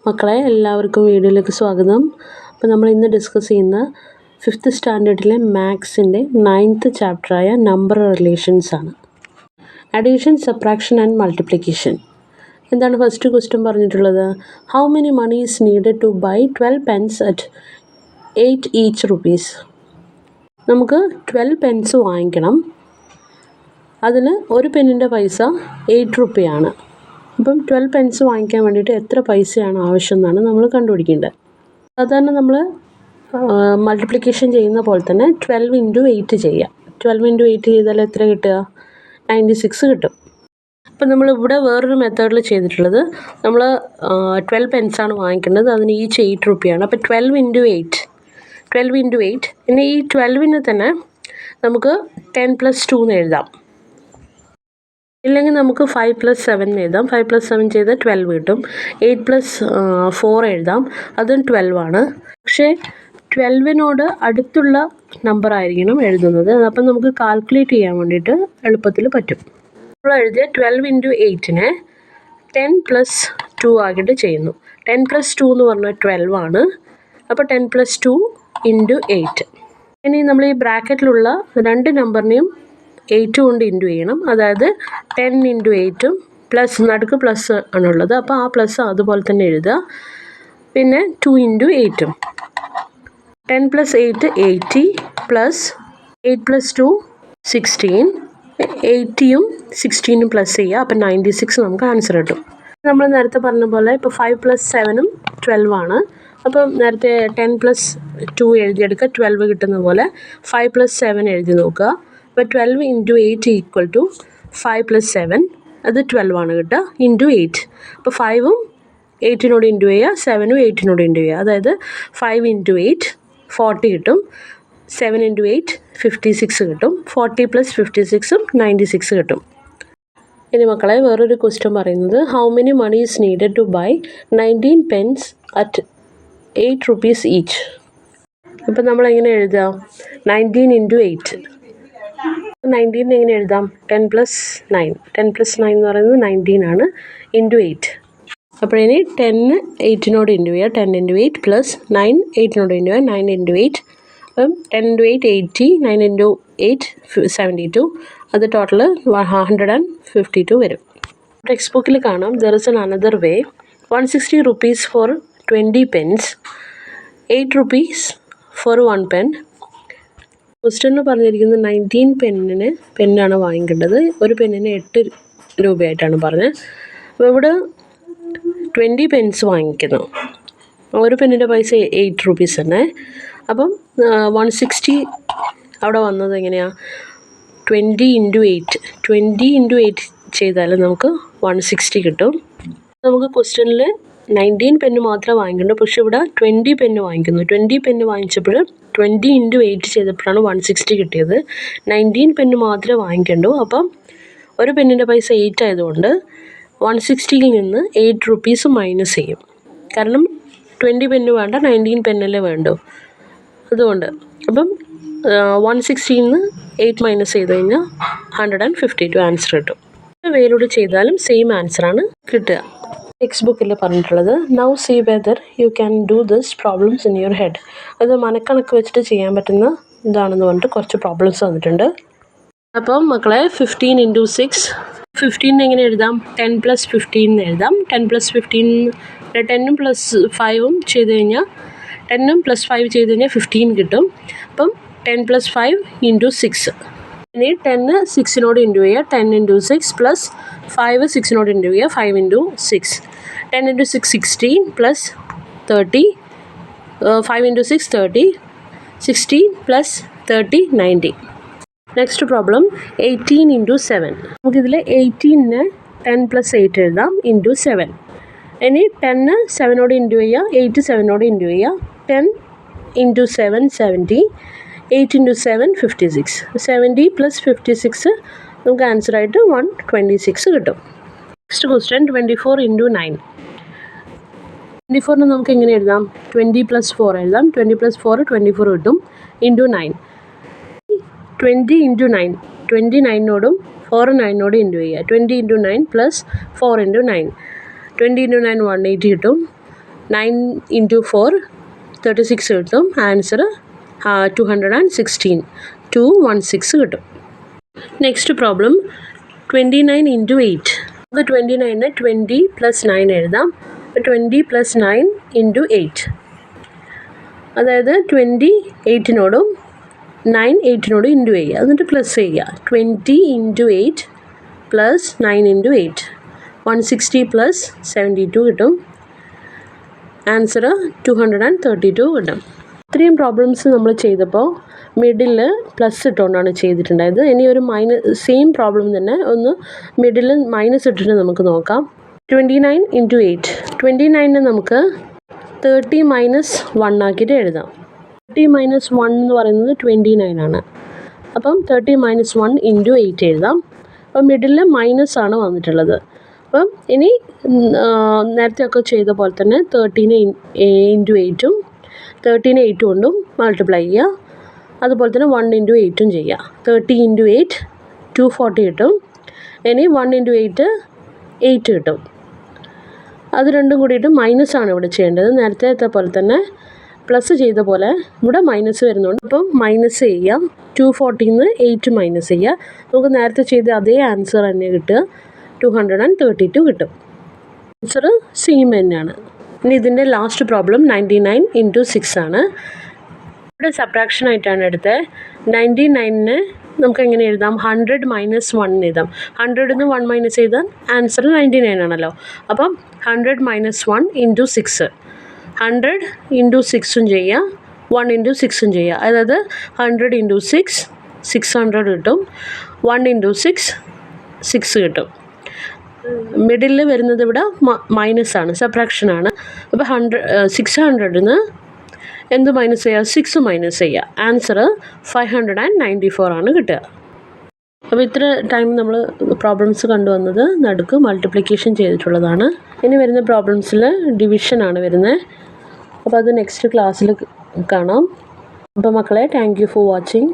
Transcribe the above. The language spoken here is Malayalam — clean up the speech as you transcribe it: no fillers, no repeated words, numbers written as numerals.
മക്കളെ എല്ലാവർക്കും വീഡിയോയിലേക്ക് സ്വാഗതം. അപ്പോൾ നമ്മൾ ഇന്ന് ഡിസ്കസ് ചെയ്യുന്ന 5th സ്റ്റാൻഡേർഡിലെ മാത്സിൻ്റെ 9th ചാപ്റ്ററായ നമ്പർ റിലേഷൻസ് ആണ്. Addition, subtraction and multiplication. എന്താണ് ഫസ്റ്റ് ക്വസ്റ്റ്യൻ പറഞ്ഞിട്ടുള്ളത്? How many money is needed to buy 12 pens at 8 each rupees. നമുക്ക് 12 പെൻസ് വാങ്ങിക്കണം. അതിന് ഒരു പെന്നിൻ്റെ പൈസ 8 റുപ്പിയാണ്. അപ്പം 12 പെൻസ് വാങ്ങിക്കാൻ വേണ്ടിയിട്ട് എത്ര പൈസയാണ് ആവശ്യം എന്നാണ് നമ്മൾ കണ്ടുപിടിക്കേണ്ടത്. സാധാരണ നമ്മൾ മൾട്ടിപ്ലിക്കേഷൻ ചെയ്യുന്ന പോലെ തന്നെ 12 ഇൻറ്റു 8 ചെയ്യാം. 12 ഇൻറ്റു 8 ചെയ്താൽ എത്ര കിട്ടുക? 96 കിട്ടും. അപ്പം നമ്മളിവിടെ വേറൊരു മെത്തേഡിൽ ചെയ്തിട്ടുള്ളത്, നമ്മൾ 12 പെൻസാണ് വാങ്ങിക്കേണ്ടത്. അതിന് ഈച്ച് 8 റുപ്പിയാണ്. അപ്പോൾ 12 ഇൻറ്റു 8 ഇനി ഈ 12ന് തന്നെ നമുക്ക് 10 + 2 എന്ന് എഴുതാം. ഇല്ലെങ്കിൽ നമുക്ക് 5 + 7 എഴുതാം. 5 + 7 ചെയ്താൽ 12 കിട്ടും. 8 + 4 എഴുതാം, അതും 12 ആണ്. പക്ഷേ 12നോട് അടുത്തുള്ള നമ്പർ ആയിരിക്കണം എഴുതുന്നത്. അപ്പം നമുക്ക് കാൽക്കുലേറ്റ് ചെയ്യാൻ വേണ്ടിയിട്ട് എളുപ്പത്തിൽ പറ്റും. നമ്മൾ എഴുതിയ 12 ഇൻറ്റു 8നെ 10 + 2 ആക്കിയിട്ട് ചെയ്യുന്നു. 10 + 2 എന്ന് പറഞ്ഞാൽ 12 ആണ്. അപ്പോൾ 10 + 2 ഇൻറ്റു 8. ഇനി നമ്മൾ ഈ ബ്രാക്കറ്റിലുള്ള രണ്ട് നമ്പറിനെയും 8 കൊണ്ട് ഇൻറ്റു ചെയ്യണം. അതായത് 10 ഇൻറ്റു 8ഉം പ്ലസ് നടുക്ക് പ്ലസ് ആണുള്ളത്. അപ്പോൾ ആ പ്ലസ് അതുപോലെ തന്നെ എഴുതുക. പിന്നെ 2 ഇൻറ്റു 8ഉം 10 + 8 80 പ്ലസ് 8 + 2 16. 80യും 16ഉം പ്ലസ് ചെയ്യുക. അപ്പം 96 നമുക്ക് ആൻസർ കിട്ടും. നമ്മൾ നേരത്തെ പറഞ്ഞ പോലെ ഇപ്പോൾ 5 + 7ഉം 12 ആണ്. അപ്പം നേരത്തെ 10 + 2 എഴുതിയെടുക്കുക, 12 കിട്ടുന്ന പോലെ 5 + 7 എഴുതി നോക്കുക. അപ്പോൾ 12 ഇൻറ്റു 8 ഈക്വൽ ടു 5 + 7, അത് 12 ആണ് കിട്ടുക, ഇൻറ്റു 8. അപ്പോൾ 5ഉം 8നോട് ഇൻറ്റു ചെയ്യുക, 7ഉം 8നോട് ഇൻറ്റു ചെയ്യുക. അതായത് 5 ഇൻറ്റു 8 40 കിട്ടും. 7 ഇൻറ്റു 8 56 കിട്ടും. 40 + 56ഉം 96 കിട്ടും. ഇനി മക്കളെ വേറൊരു ക്വസ്റ്റ്യൻ പറയുന്നത്, how many money is needed to buy 19 pens at 8 rupees each. ഇപ്പം നമ്മൾ എങ്ങനെ എഴുതാം? 19 ഇൻറ്റു 8. 19 എങ്ങനെ എഴുതാം? 10 + 9. 10 + 9 എന്ന് പറയുന്നത് 19 ആണ്, ഇൻറ്റു 8. അപ്പോൾ ഇനി 10 8നോട് ഇൻറ്റു ചെയ്യുക, 10 ഇൻറ്റു 8 പ്ലസ് 9 8നോട് ഇൻറ്റു ചെയ്യുക, 9 ഇൻറ്റു 8. അപ്പം 10 ഇൻറ്റു 8 80, 9 ഇൻറ്റു 8 72. അത് ടോട്ടൽ 152 വരും. ടെക്സ്റ്റ് ബുക്കിൽ കാണാം, there is an another way. 160 rupees for 20 pence, 8 rupees for 1 pen. ക്വസ്റ്റ്യനിൽ പറഞ്ഞിരിക്കുന്നത് 19 പെന്നാണ് വാങ്ങിക്കേണ്ടത്. ഒരു പെന്നിന് 8 രൂപയായിട്ടാണ് പറഞ്ഞത്. അപ്പോൾ ഇവിടെ 20 പെൻസ് വാങ്ങിക്കുന്നു. ഒരു പെന്നിൻ്റെ പൈസ 8 റുപ്പീസ് തന്നെ. അപ്പം 160 അവിടെ വന്നത് എങ്ങനെയാണ്? 20 ഇൻറ്റു 8 ചെയ്താൽ നമുക്ക് 160 കിട്ടും. നമുക്ക് ക്വസ്റ്റ്യനിൽ 19 പെന്ന് മാത്രമേ വാങ്ങിക്കുള്ളൂ, പക്ഷേ ഇവിടെ 20 പെന്ന് വാങ്ങിക്കുന്നു. 20 പെന്ന് വാങ്ങിച്ചപ്പോൾ 20 ഇൻറ്റു 8 ചെയ്തപ്പോഴാണ് 160 കിട്ടിയത്. 19 പെന്ന് മാത്രമേ വാങ്ങിക്കണ്ടൂ. അപ്പം ഒരു പെന്നിൻ്റെ പൈസ 8 ആയതുകൊണ്ട് 160ൽ നിന്ന് 8 റുപ്പീസ് മൈനസ് ചെയ്യും. കാരണം 20 പെന്ന് വേണ്ട, 19 പെന്നല്ലേ വേണ്ടൂ, അതുകൊണ്ട്. അപ്പം 160ൽ നിന്ന് 8 മൈനസ് ചെയ്ത് കഴിഞ്ഞാൽ 152 ആൻസർ കിട്ടും. വേരോട് ചെയ്താലും സെയിം ആൻസറാണ് കിട്ടുക. ടെക്സ്റ്റ് ബുക്കിൽ പറഞ്ഞിട്ടുള്ളത്, now see whether you can do this problems in your head. അത് മനക്കണക്ക് വെച്ചിട്ട് ചെയ്യാൻ പറ്റുന്ന ഇതാണെന്ന് പറഞ്ഞിട്ട് കുറച്ച് പ്രോബ്ലംസ് വന്നിട്ടുണ്ട്. അപ്പം മക്കളെ 15 ഇൻറ്റു 6, 15 എങ്ങനെ എഴുതാം? 10 + 15 എന്ന് എഴുതാം. 10 + 15, 10ഉം + 5ഉം ചെയ്ത് കഴിഞ്ഞാൽ 10ഉം + 5 ചെയ്ത് കഴിഞ്ഞാൽ 15 കിട്ടും. അപ്പം 10 + 5 ഇൻറ്റു 6. ഇനി 10 6നോട് ഇൻറ്റു ചെയ്യുക, 10 ഇൻറ്റു 6 പ്ലസ് 5 6നോട് ഇൻറ്റു ചെയ്യുക, 5 into 6. 10 into 6 16 plus 30, 5 into 6 30, 16 plus 30 90. Next problem 18 into 7. നമുക്കിതിൽ 18ന് 10 + 8 എഴുതാം, ഇൻറ്റു 7. ഇനി 10 7നോട് ഇൻറ്റു ചെയ്യുക, 8 7നോട് ഇൻറ്റു ചെയ്യുക. 10 ഇൻറ്റു 7 70, 8 ഇൻറ്റു 7 56. 70 + 56 നമുക്ക് ആൻസറായിട്ട് 126 കിട്ടും. Next question 24 into 9. 24ന് നമുക്ക് എങ്ങനെ എഴുതാം? 20 + 4 എഴുതാം. 20 + 4 24 കിട്ടും, ഇൻറ്റു 9. 20 ഇൻറ്റു 9, 29നോടും 4 9നോടും ഇൻറ്റു ചെയ്യുക. 20 ഇൻറ്റു 9 പ്ലസ് 4 ഇൻറ്റു 9. 20 ഇൻറ്റു 9 180 കിട്ടും. 9 ഇൻറ്റു 4 36 കിട്ടും. ആൻസർ 216 216 കിട്ടും. Next problem 29 into 8. അത് 29ന് 20 + 9 എഴുതാം. 20 + 9 ഇൻറ്റു 8, അതായത് 20 8നോടും 9 8നോടും ഇൻറ്റു ചെയ്യുക, എന്നിട്ട് പ്ലസ് ചെയ്യുക. 20 ഇൻറ്റു 8 പ്ലസ് 9 ഇൻറ്റു 8 160 + 72 കിട്ടും. ആൻസർ 232 കിട്ടും. ഇത്രയും പ്രോബ്ലംസ് നമ്മൾ ചെയ്തപ്പോൾ മിഡിൽ പ്ലസ് ഇട്ടുകൊണ്ടാണ് ചെയ്തിട്ടുണ്ടായത്. ഇനി ഒരു സെയിം പ്രോബ്ലം തന്നെ ഒന്ന് മിഡിൽ മൈനസ് ഇട്ടിട്ട് നമുക്ക് നോക്കാം. 29 ഇൻറ്റു 8. 29നെ നമുക്ക് 30 - 1 ആക്കിയിട്ട് എഴുതാം. 30 - 1 എന്ന് പറയുന്നത് 29 ആണ്. അപ്പം 30 - 1 ഇൻറ്റു 8 എഴുതാം. അപ്പം മിഡിൽ മൈനസ് ആണ് വന്നിട്ടുള്ളത്. അപ്പം ഇനി നേരത്തെ ഒക്കെ ചെയ്ത പോലെ തന്നെ 13 ഇൻറ്റു 8ഉം 13 8 കൊണ്ടും മൾട്ടിപ്ലൈ ചെയ്യുക. അതുപോലെ തന്നെ 1 ഇൻറ്റു 8ഉം ചെയ്യുക. 30 ഇൻറ്റു 8 240 കിട്ടും. ഇനി 1 ഇൻറ്റു 8 8 കിട്ടും. അത് രണ്ടും കൂടിയിട്ട് മൈനസ് ആണ് ഇവിടെ ചെയ്യേണ്ടത്. നേരത്തെ പോലെ തന്നെ പ്ലസ് ചെയ്ത പോലെ ഇവിടെ മൈനസ് വരുന്നുണ്ട്. അപ്പം മൈനസ് ചെയ്യുക. 240ന്ന് 8 മൈനസ് ചെയ്യുക. നമുക്ക് നേരത്തെ ചെയ്ത അതേ ആൻസർ തന്നെ കിട്ടുക. 232 കിട്ടും. ആൻസർ സെയിം തന്നെയാണ്. ഇനി ഇതിൻ്റെ ലാസ്റ്റ് പ്രോബ്ലം 99 ഇൻറ്റു 6 ആണ്. ഇവിടെ സബ്ട്രാക്ഷൻ ആയിട്ടാണ് എടുത്തത്. 99ന് നമുക്ക് എങ്ങനെ എഴുതാം? 100 - 1 എഴുതാം. 100ന്ന് 1 മൈനസ് ചെയ്താൽ ആൻസർ 99 ആണല്ലോ. അപ്പം 100 - 1 ഇൻറ്റു 6. 100 ഇൻറ്റു 6ഉം ചെയ്യുക, 1 ഇൻറ്റു 6ഉം ചെയ്യുക. അതായത് 100 ഇൻറ്റു 6 600 കിട്ടും. 1 ഇൻറ്റു 6 6 കിട്ടും. മിഡിൽ വരുന്നത് ഇവിടെ മൈനസ് ആണ്, സബ്ട്രാക്ഷൻ ആണ്. അപ്പോൾ 600ന്ന് എന്ത് മൈനസ് ചെയ്യുക? 6 മൈനസ് ചെയ്യുക. ആൻസർ 594 ആണ് കിട്ടുക. അപ്പോൾ ഇത്ര ടൈം നമ്മൾ പ്രോബ്ലംസ് കണ്ടുവന്നത് നടുക്ക് മൾട്ടിപ്ലിക്കേഷൻ ചെയ്തിട്ടുള്ളതാണ്. ഇനി വരുന്ന പ്രോബ്ലംസിൽ ഡിവിഷൻ ആണ് വരുന്നത്. അപ്പോൾ അത് നെക്സ്റ്റ് ക്ലാസ്സിൽ കാണാം. അപ്പോൾ മക്കളെ, താങ്ക് യു ഫോർ വാച്ചിങ്.